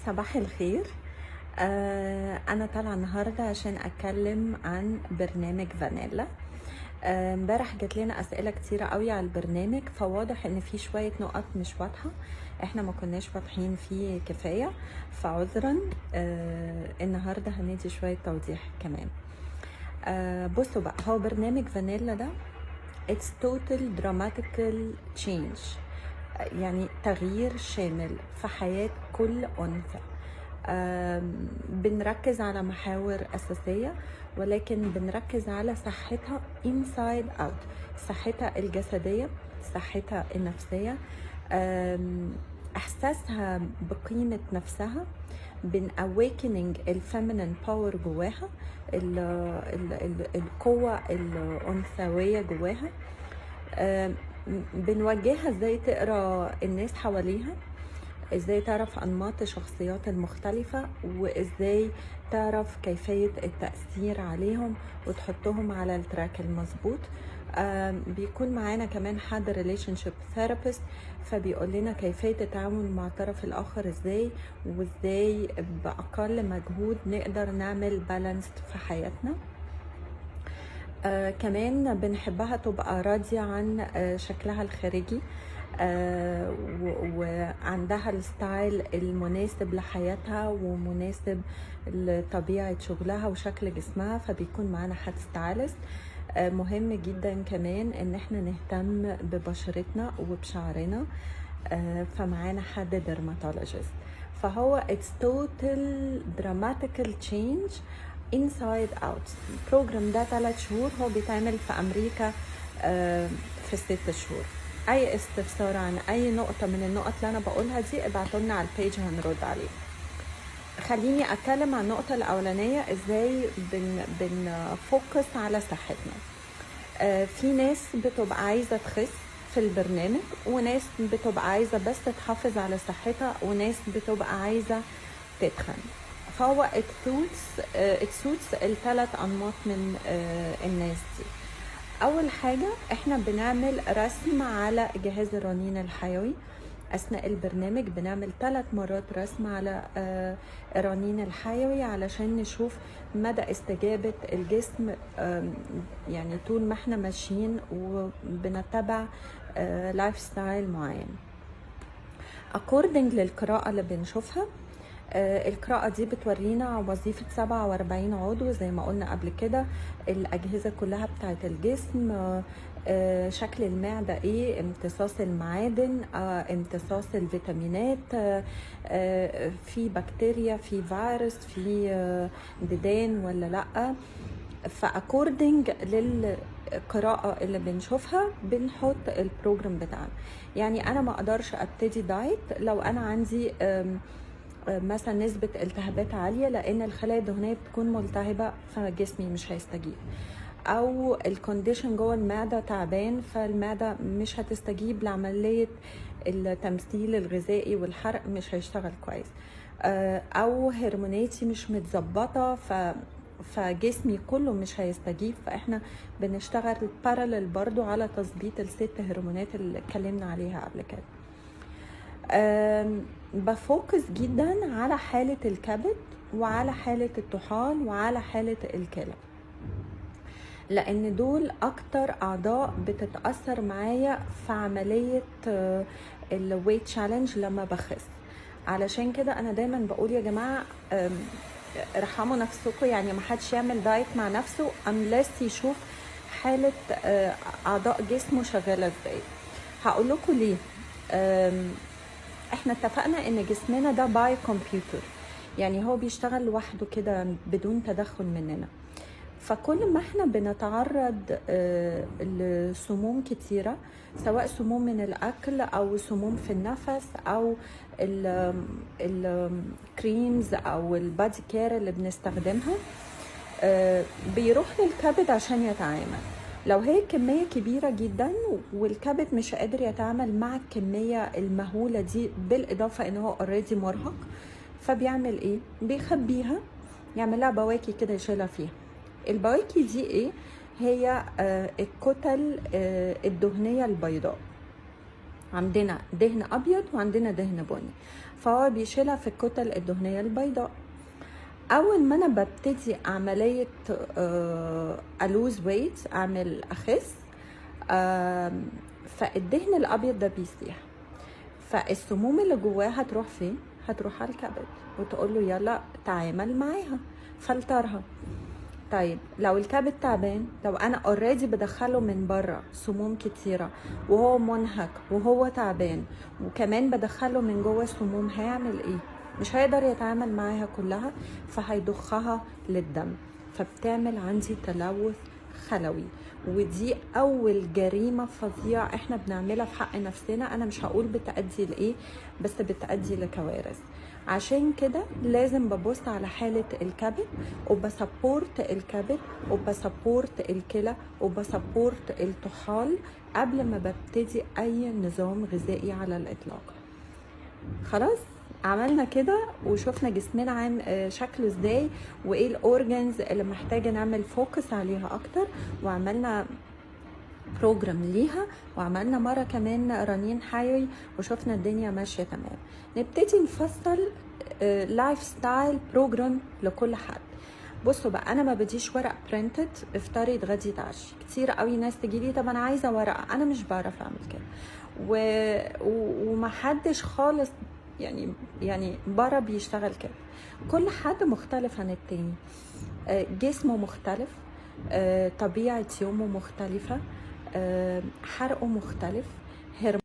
صباح الخير. أنا طالعة النهاردة عشان أتكلم عن برنامج فانيلا. امبارح جات لنا أسئلة كتيرة قوي على البرنامج، فواضح إن في شوية نقط مش واضحة، إحنا ما كناش واضحين فيه كفاية، فعذرا. النهاردة هندي شوية توضيح كمان. بصوا بقى، هو برنامج فانيلا ده It's total dramatical change، يعني تغيير شامل في حياة كل أنثى. بنركز على محاور أساسية، ولكن بنركز على صحتها inside out، صحتها الجسدية، صحتها النفسية، إحساسها بقيمة نفسها، بن awakening الفيمينين باور جواها، القوة الأنثوية جواها. بنوجهها ازاي تقرا الناس حواليها، ازاي تعرف انماط الشخصيات المختلفة، وازاي تعرف كيفية التأثير عليهم وتحطهم على التراك المظبوط. بيكون معانا كمان حد relationship therapist، فبيقول لنا كيفية التعامل مع الطرف الآخر ازاي، وازاي بأقل مجهود نقدر نعمل بالانس في حياتنا. كمان بنحبها تبقى راضية عن شكلها الخارجي، وعندها الستايل المناسب لحياتها ومناسب لطبيعة شغلها وشكل جسمها، فبيكون معانا حد ستايلست. مهم جدا كمان ان احنا نهتم ببشرتنا وبشعرنا، فمعانا حد درماتولوجيست. فهو it's total dramatical change inside out. البروجرام ده 3 شهور، هو بيتعمل في امريكا في 6 شهور. اي استفسار عن اي نقطة من النقط اللي انا بقولها دي ابعتوا لنا على البيج هنرد عليه. خليني اتكلم عن النقطة الاولانية، ازاي بنفوكس على صحتنا. في ناس بتبقى عايزة تخس في البرنامج، وناس بتبقى عايزة بس تحافظ على صحتها، وناس بتبقى عايزة تتخن. فهو السوتس الثلاث انماط من الناس دي. اول حاجة احنا بنعمل رسم على جهاز الرنين الحيوي اثناء البرنامج، بنعمل 3 مرات رسم على الرنين الحيوي علشان نشوف مدى استجابة الجسم، يعني طول ما احنا ماشيين وبنتبع لايف ستايل معين according للقراءة اللي بنشوفها. القراءة دي بتورينا وظيفة 47 عضو زي ما قلنا قبل كده، الأجهزة كلها بتاعت الجسم، شكل المعدة ايه، امتصاص المعادن، امتصاص الفيتامينات، في بكتيريا، في فيروس، في ديدان ولا لأ. فاكوردنج للقراءة اللي بنشوفها بنحط البروجرام بتاعنا. يعني انا ما اقدرش ابتدي دايت لو انا عندي مثلا نسبة التهابات عالية، لان الخلايا الدهنية بتكون ملتهبة فجسمي مش هيستجيب، او الكونديشن جوه المعدة تعبان فالمعدة مش هتستجيب لعملية التمثيل الغذائي والحرق مش هيشتغل كويس، او هرموناتي مش متظبطة فجسمي كله مش هيستجيب. فاحنا بنشتغل بارالل برضو على تظبيط ال6 هرمونات اللي اتكلمنا عليها قبل كده. بفوكس جدا على حالة الكبد وعلى حالة الطحال وعلى حالة الكلى، لان دول اكتر اعضاء بتتأثر معايا في عملية الويت تشالنج لما بخس. علشان كده انا دايما بقول يا جماعة ارحموا نفسكم، يعني ما حدش يعمل دايت مع نفسه unless يشوف حالة اعضاء جسمه شغالة ازاي. هقول لكم ليه. احنا اتفقنا ان جسمنا ده باي كمبيوتر، يعني هو بيشتغل لوحده كده بدون تدخل مننا. فكل ما احنا بنتعرض لسموم كتيرة، سواء سموم من الاكل او سموم في النفس او الكريمز او البادي كير اللي بنستخدمها، بيروح للكبد عشان يتعامل. لو هي كمية كبيرة جدا والكبد مش قادر يتعامل مع الكمية المهولة دي، بالاضافة ان هو اوريدي مرهق، فبيعمل ايه؟ بيخبيها، يعمل لها بواكي كده يشيلها فيها. البواكي دي ايه؟ هي الكتل الدهنية البيضاء. عندنا دهن ابيض وعندنا دهن بني، فهو بيشيلها في الكتل الدهنيه البيضاء. اول ما انا ببتدي عمليه الوز ويت، اعمل اخس، فالدهن الابيض ده بيسيح، فالسموم اللي جواه هتروح فين؟ هتروح على الكبد وتقول له يلا تعامل معاها، فلترها. طيب لو الكبد تعبان، لو انا اوريدي بدخله من بره سموم كتيره وهو منهك وهو تعبان، وكمان بدخله من جوه سموم، هيعمل ايه؟ مش هيقدر يتعامل معاها كلها، فهيضخها للدم، فبتعمل عندي تلوث خلوي. ودي اول جريمه فظيعه احنا بنعملها في حق نفسنا. انا مش هقول بتأدي لايه، بس بتأدي لكوارث. عشان كده لازم ببص على حالة الكبد، وبسبورت الكبد، وبسبورت الكلى، وبسبورت الطحال قبل ما ببتدي اي نظام غذائي على الاطلاق. خلاص عملنا كده وشوفنا جسمنا عام شكله ازاي، وايه الاورجنز اللي محتاجه نعمل فوكس عليها اكتر، وعملنا بروجرام ليها، وعملنا مره كمان رنين حيوي، وشفنا الدنيا ماشيه تمام. نبتدي نفصل لايف ستايل بروجرام لكل حد. بصوا بقى، انا ما بديش ورق برينتد افطري اتغدي اتعشي. كتير قوي ناس تجي لي طب انا عايزه ورقه، انا مش بعرف اعمل كده، ومحدش خالص يعني بره بيشتغل كده. كل حد مختلف عن التاني، جسمه مختلف، طبيعه يومه مختلفه، حرقه مختلف،